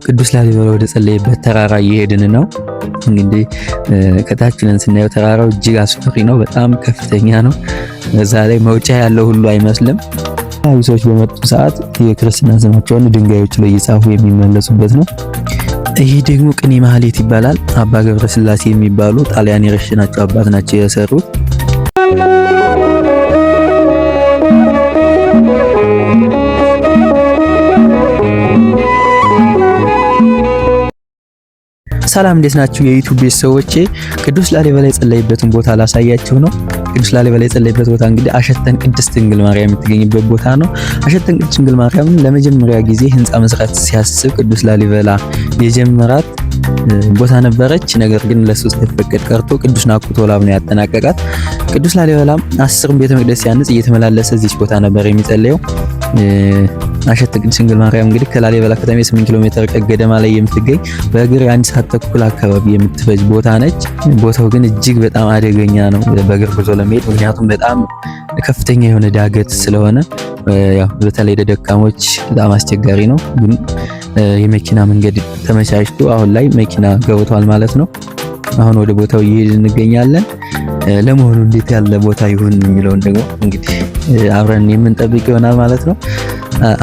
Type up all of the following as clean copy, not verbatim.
ቅዱስ ላሊበላ ወደ ጸለየበት ተራራ እየሄድን ነው። እንግዲህ ከታች ነን ስናየው ተራራው እጅግ አስፈሪ ነው፣ በጣም ከፍተኛ ነው። በዛ ላይ መውጫ ያለው ሁሉ አይመስልም። ሰዎች በመጡ ሰዓት የክርስትና ስማቸውን ድንጋዮች ላይ እየጻፉ የሚመለሱበት ነው። ይህ ደግሞ ቅኔ ማህሌት ይባላል። አባ ገብረ ስላሴ የሚባሉ ጣሊያን የረሸናቸው አባት ናቸው የሰሩት። ሰላም እንዴት ናችሁ የዩቲዩብ ቤተሰቦቼ? ቅዱስ ላሊበላ የጸለየበትን ቦታ ላሳያችሁ ነው። ቅዱስ ላሊበላ የጸለየበት ቦታ እንግዲህ አሸተን ቅድስት ድንግል ማርያም የምትገኝበት ቦታ ነው። አሸተን ቅድስት ድንግል ማርያምን ለመጀመሪያ ጊዜ ህንጻ መስራት ሲያስብ ቅዱስ ላሊበላ የጀመራት ቦታ ነበረች። ነገር ግን ለሱ ሳይፈቀድ ቀርቶ ቅዱስ ናኩቶላብ ነው ያጠናቀቃት። ቅዱስ ላሊበላም 10 ቤተ መቅደስ ሲያንጽ እየተመላለሰ እዚህ ቦታ ነበር የሚጸለየው። አሸተን ቅድስት ድንግል ማርያም እንግዲህ ከላሊበላ ከተማ 8 ኪሎ ሜትር ገደማ ላይ የምትገኝ በእግር የ1 ሰዓት ተኩል አካባቢ የምትፈጅ ቦታ ነች። ቦታው ግን እጅግ በጣም አደገኛ ነው በእግር ጉዞ ለመሄድ፣ ምክንያቱም በጣም ከፍተኛ የሆነ ዳገት ስለሆነ ያው በተለይ ለደካሞች በጣም አስቸጋሪ ነው። ግን የመኪና መንገድ ተመቻችቶ አሁን ላይ መኪና ገብቷል ማለት ነው። አሁን ወደ ቦታው እየሄድን እንገኛለን። ለመሆኑ እንዴት ያለ ቦታ ይሁን የሚለውን ደግሞ እንግዲህ አብረን የምንጠብቅ ይሆናል ማለት ነው።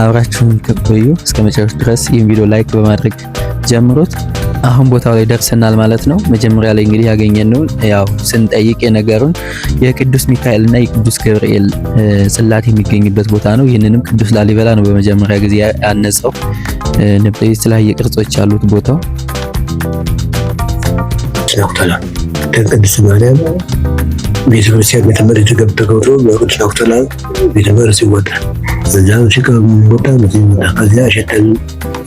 አብራችሁን ቆዩ እስከ መጨረሻው ድረስ። ይህን ቪዲዮ ላይክ በማድረግ ጀምሩት። አሁን ቦታው ላይ ደርሰናል ማለት ነው። መጀመሪያ ላይ እንግዲህ ያገኘነው ያው ስንጠይቅ የነገሩን የቅዱስ ሚካኤል እና የቅዱስ ገብርኤል ጽላት የሚገኝበት ቦታ ነው። ይህንንም ቅዱስ ላሊበላ ነው በመጀመሪያ ጊዜ ያነጸው። የተለያየ ቅርጾች ያሉት ቦታው ናኩቶላ ቅድስት ማርያም ቤተክርስቲያን ቤተመቅደስ የተገበገው በቅዱስ ናኩቶላ ቤተመቅደስ ይወጣል። እዚያ ሲወጣ ከዚያ አሸተን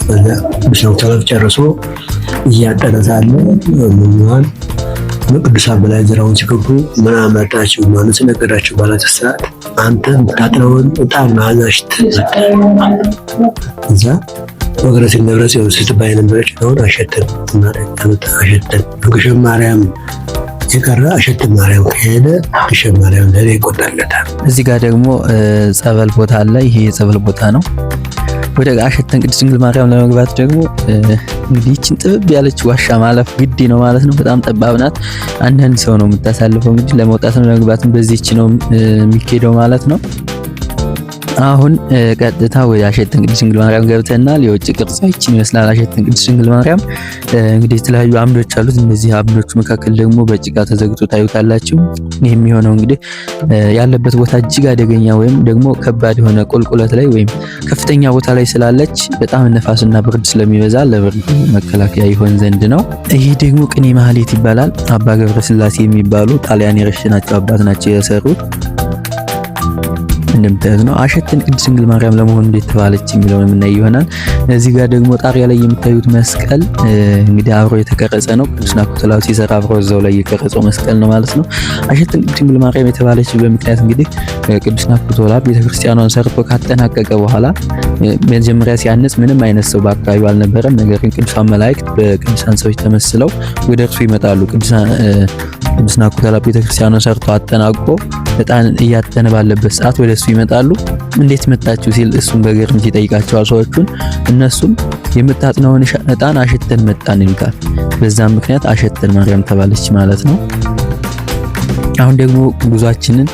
ከዚያ ቅዱስ ናኩቶላ ጨርሶ እያጠነ ሳለ ምንዋል ቅዱሳን በላይ ዘራውን ሲከቡ ምን አመጣችሁ ማለት ነገራችሁ ባላት ሰዓት አንተ የምታጥነውን ዕጣን መዓዛሽ ትዘጣል። እዛ ወገረስ ንብረት ስትባይ ነበረች። አሁን አሸተን አሸተን ግሸን ማርያም የቀረ አሸተን ማርያም ከሄደ ግሸን ማርያም ለኔ ይቆጠርለታል። እዚህ ጋር ደግሞ ጸበል ቦታ አለ። ይሄ የጸበል ቦታ ነው። ወደ አሸተን ቅድስት ድንግል ማርያም ለመግባት ደግሞ እንግዲህ ይህችን ጥብብ ያለች ዋሻ ማለፍ ግድ ነው ማለት ነው። በጣም ጠባብ ናት። አንዳንድ ሰው ነው የምታሳልፈው። እንግዲህ ለመውጣት ነው ለመግባትም በዚህች ነው የሚኬደው ማለት ነው። አሁን ቀጥታ ወደ አሸተን ቅድስት ድንግል ማርያም ገብተናል። የውጭ ቅርጻችን ይመስላል አሸተን ቅድስት ድንግል ማርያም። እንግዲህ የተለያዩ አምዶች አሉት። እነዚህ አምዶች መካከል ደግሞ በጭቃ ተዘግቶ ታዩታላችሁ። ይህ የሚሆነው እንግዲህ ያለበት ቦታ እጅግ አደገኛ ወይም ደግሞ ከባድ የሆነ ቁልቁለት ላይ ወይም ከፍተኛ ቦታ ላይ ስላለች በጣም ነፋስና ብርድ ስለሚበዛ ለብርድ መከላከያ ይሆን ዘንድ ነው። ይህ ደግሞ ቅኔ ማህሌት ይባላል። አባ ገብረ ስላሴ የሚባሉ ጣሊያን የረሸናቸው አባት ናቸው የሰሩት። እንደምታዩት ነው። አሸተን ቅድስት ድንግል ማርያም ለመሆኑ እንዴት ተባለች የሚለውን የምናይ ይሆናል። እዚህ ጋር ደግሞ ጣሪያ ላይ የምታዩት መስቀል እንግዲህ አብሮ የተቀረጸ ነው። ቅዱስ ናኩቶላው ሲሰራ አብሮ እዛው ላይ የቀረጸው መስቀል ነው ማለት ነው። አሸተን ቅድስት ድንግል ማርያም የተባለች በምክንያት እንግዲህ ቅዱስ ናኩቶላ ቤተክርስቲያኗን ሰርቶ ካጠናቀቀ በኋላ መጀመሪያ ሲያነጽ ምንም አይነት ሰው በአካባቢው አልነበረም። ነገር ግን ቅዱሳን መላእክት በቅዱሳን ሰዎች ተመስለው ወደ እርሱ ይመጣሉ። ቅዱስ ናኩቶላ ቤተክርስቲያኗን ሰርቶ አጠናቆ ዕጣን እያጠነ ባለበት ሰዓት ወደ እሱ ይመጣሉ። እንዴት መጣችሁ ሲል እሱም በግርምት ይጠይቃቸዋል ሰዎቹን። እነሱም የምታጥነውን ዕጣን አሸተን መጣን ይሉታል። በዛም ምክንያት አሸተን ማርያም ተባለች ማለት ነው። አሁን ደግሞ ጉዟችንን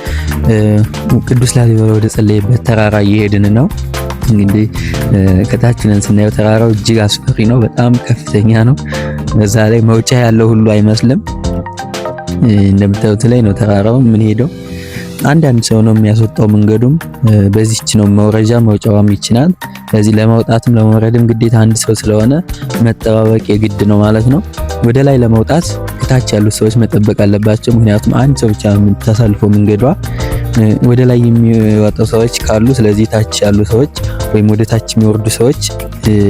ቅዱስ ላሊበላ ወደ ጸለየበት ተራራ እየሄድን ነው። እንግዲህ ከታች ነን ስናየው ተራራው እጅግ አስፈሪ ነው፣ በጣም ከፍተኛ ነው። በዛ ላይ መውጫ ያለው ሁሉ አይመስልም። እንደምታዩት ላይ ነው ተራራው ምን ሄደው አንዳንድ ሰው ነው የሚያስወጣው። መንገዱም በዚህች ነው መውረጃ መውጫዋም ይችላል። ስለዚህ ለመውጣትም ለመውረድም ግዴታ አንድ ሰው ስለሆነ መጠባበቅ የግድ ነው ማለት ነው። ወደ ላይ ለመውጣት ከታች ያሉ ሰዎች መጠበቅ አለባቸው። ምክንያቱም አንድ ሰው ብቻ የምታሳልፈው መንገዷ ወደ ላይ የሚወጡ ሰዎች ካሉ፣ ስለዚህ ታች ያሉ ሰዎች ወይም ወደ ታች የሚወርዱ ሰዎች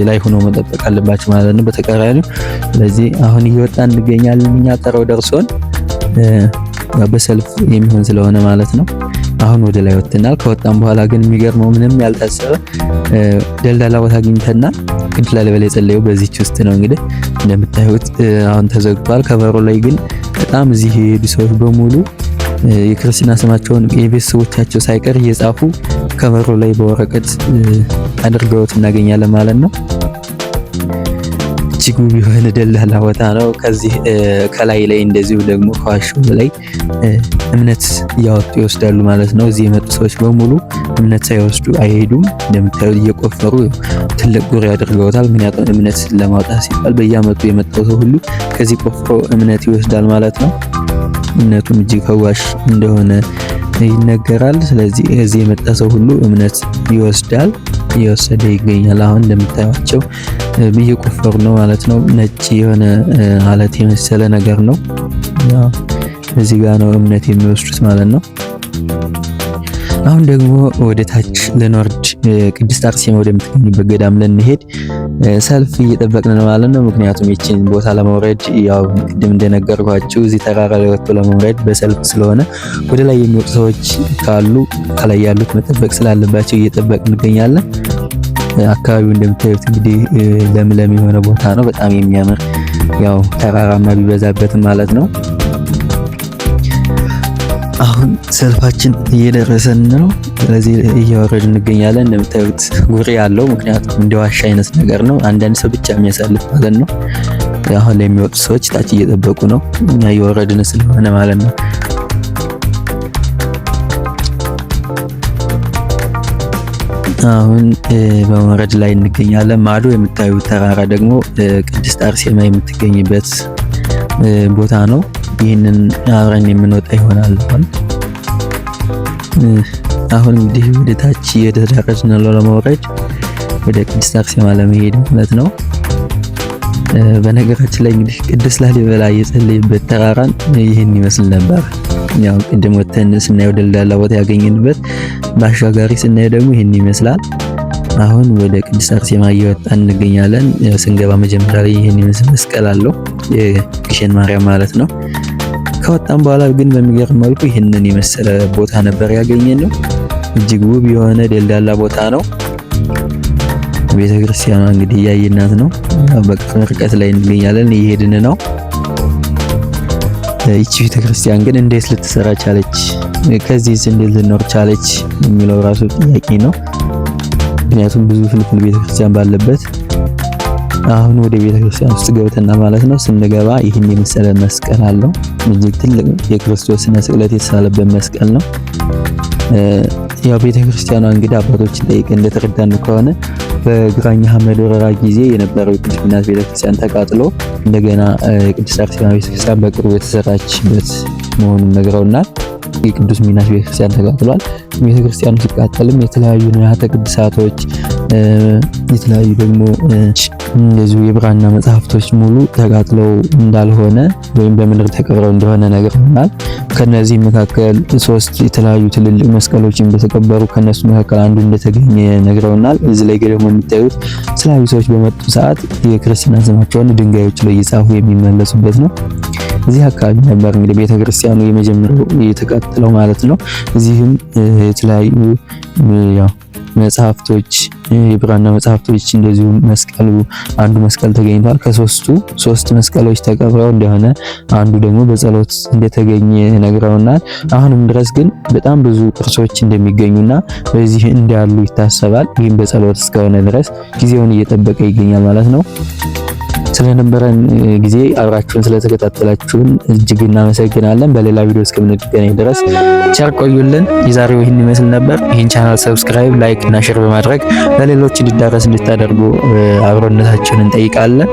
ላይ ሆነው መጠበቅ አለባቸው ማለት ነው። በተቃራኒው ስለዚህ አሁን እየወጣን እንገኛለን። እኛ ተራው ደርሶን በሰልፍ የሚሆን ስለሆነ ማለት ነው። አሁን ወደ ላይ ወጥተናል። ከወጣን በኋላ ግን የሚገርመው ምንም ያልታሰበ ደልዳላ ቦታ አግኝተናል። ቅዱስ ላሊበላ የጸለየው በዚህች ውስጥ ነው። እንግዲህ እንደምታዩት አሁን ተዘግቷል። ከበሩ ላይ ግን በጣም እዚህ የሄዱ ሰዎች በሙሉ የክርስትና ስማቸውን የቤተሰቦቻቸው ሳይቀር እየጻፉ ከበሩ ላይ በወረቀት አድርገውት እናገኛለን ማለት ነው። እጅግ ውብ የሆነ ደላላ ቦታ ነው። ከዚህ ከላይ ላይ እንደዚሁ ደግሞ ከዋሻው ላይ እምነት እያወጡ ይወስዳሉ ማለት ነው። እዚህ የመጡ ሰዎች በሙሉ እምነት ሳይወስዱ አይሄዱም። እንደምታዩት እየቆፈሩ ትልቅ ጉር ያደርገውታል። ምክንያቱም እምነት ለማውጣት ሲባል በየአመቱ የመጣው ሰው ሁሉ ከዚህ ቆፍሮ እምነት ይወስዳል ማለት ነው። እምነቱም እጅግ ፈዋሽ እንደሆነ ይነገራል። ስለዚህ እዚህ የመጣ ሰው ሁሉ እምነት ይወስዳል፣ እየወሰደ ይገኛል። አሁን እንደምታዩቸው እየቆፈሩ ነው ማለት ነው። ነጭ የሆነ አለት የመሰለ ነገር ነው። ያው እዚህ ጋር ነው እምነት የሚወስዱት ማለት ነው። አሁን ደግሞ ወደ ታች ልንወርድ ቅድስት አርሴማ ወደምትገኝበት ገዳም ልንሄድ ሰልፍ እየጠበቅን ነው ማለት ነው። ምክንያቱም ይችን ቦታ ለመውረድ ያው ቅድም እንደነገርኳችሁ እዚህ ተራራ ላይ ወጥቶ ለመውረድ በሰልፍ ስለሆነ ወደ ላይ የሚወጡ ሰዎች ካሉ ከላይ ያሉት መጠበቅ ስላለባቸው እየጠበቅን እንገኛለን። አካባቢው እንደምታዩት እንግዲህ ለምለም የሆነ ቦታ ነው። በጣም የሚያምር ያው ተራራማ ቢበዛበትም ማለት ነው። አሁን ሰልፋችን እየደረሰን ነው። ስለዚህ እየወረድን እንገኛለን። እንደምታዩት ጉሪ ያለው ምክንያቱም እንደ ዋሻ አይነት ነገር ነው። አንዳንድ ሰው ብቻ የሚያሳልፍ ማለት ነው። አሁን ላይ የሚወጡ ሰዎች ታች እየጠበቁ ነው። እኛ እየወረድን ስለሆነ ማለት ነው። አሁን በመውረድ ላይ እንገኛለን። ማዶ የምታዩት ተራራ ደግሞ ቅድስት አርሴማ የምትገኝበት ቦታ ነው። ይህንን አብረን የምንወጣ ይሆናል። አሁን እንግዲህ ወደ ታች እየተዳረስን ነው ለመውረድ ወደ ቅድስት አርሴማ ለመሄድ ማለት ነው። በነገራችን ላይ እንግዲህ ቅዱስ ላሊበላ የጸለየበት ተራራን ይህን ይመስል ነበር። ያው ቅድም ወተን ስናየው ደልዳላ ቦታ ያገኘንበት ባሻጋሪ ስናየው ደግሞ ይህን ይመስላል። አሁን ወደ ቅድስት አርሴማ እየወጣን እንገኛለን። ስንገባ መጀመሪያ ላይ ይህን ይመስል መስቀል አለው የግሸን ማርያም ማለት ነው። ከወጣን በኋላ ግን በሚገርም መልኩ ይህንን የመሰለ ቦታ ነበር ያገኘነው። እጅግ ውብ የሆነ ደልዳላ ቦታ ነው። ቤተክርስቲያኗ እንግዲህ እያየናት ነው። በቅርብ ርቀት ላይ እንገኛለን፣ እየሄድን ነው። ይቺ ቤተክርስቲያን ግን እንዴት ልትሰራ ቻለች? ከዚህስ እንዴት ልኖር ቻለች የሚለው ራሱ ጥያቄ ነው። ምክንያቱም ብዙ ፍልፍል ቤተክርስቲያን ባለበት አሁን ወደ ቤተክርስቲያን ውስጥ ገብተና ማለት ነው። ስንገባ ይህን የመሰለ መስቀል አለው። እጅግ ትልቅ የክርስቶስን ስቅለት የተሳለበት መስቀል ነው። ያው ቤተክርስቲያኗ እንግዲህ አባቶችን ጠይቀን እንደተረዳን ከሆነ በግራኝ ሐመድ ወረራ ጊዜ የነበረው የቅዱስ ሚናስ ቤተክርስቲያን ተቃጥሎ እንደገና የቅድስት አርሴማ ቤተክርስቲያን በቅርቡ የተሰራችበት መሆኑን ነግረውናል። የቅዱስ ሚናስ ቤተክርስቲያን ተቃጥሏል። ቤተክርስቲያኑ ሲቃጠልም የተለያዩ ንዋያተ ቅድሳቶች የተለያዩ ደግሞ እንደዚሁ የብራና መጽሐፍቶች ሙሉ ተቃጥለው እንዳልሆነ ወይም በምድር ተቀብረው እንደሆነ ነግረውናል። ከነዚህ መካከል 3 የተለያዩ ትልልቅ መስቀሎች እንደተቀበሩ ከነሱ መካከል አንዱ እንደተገኘ ነግረውናል። እዚህ ላይ ደግሞ የምታዩት የተለያዩ ሰዎች በመጡ ሰዓት የክርስትና ስማቸውን ድንጋዮች ላይ እየጻፉ የሚመለሱበት ነው። እዚህ አካባቢ ነበር እንግዲህ ቤተክርስቲያኑ የመጀመሪያው የተቃጠለው ማለት ነው። እዚህም የተለያዩ ያው መጽሐፍቶች የብራና መጽሐፍቶች እንደዚሁ መስቀሉ አንዱ መስቀል ተገኝቷል። ከሶስቱ 3 መስቀሎች ተቀብረው እንደሆነ አንዱ ደግሞ በጸሎት እንደተገኘ ነግረውናል። አሁንም ድረስ ግን በጣም ብዙ ቅርሶች እንደሚገኙና በዚህ እንዳሉ ይታሰባል። ይህም በጸሎት እስከሆነ ድረስ ጊዜውን እየጠበቀ ይገኛል ማለት ነው። ስለነበረን ጊዜ አብራችሁን ስለተከታተላችሁን እጅግ እናመሰግናለን። በሌላ ቪዲዮ እስከምንገናኝ ድረስ ቸር ቆዩልን። የዛሬው ይህን ይመስል ነበር። ይህን ቻናል ሰብስክራይብ፣ ላይክ እና ሼር በማድረግ ለሌሎች እንዲዳረስ እንድታደርጉ አብሮነታችሁን እንጠይቃለን።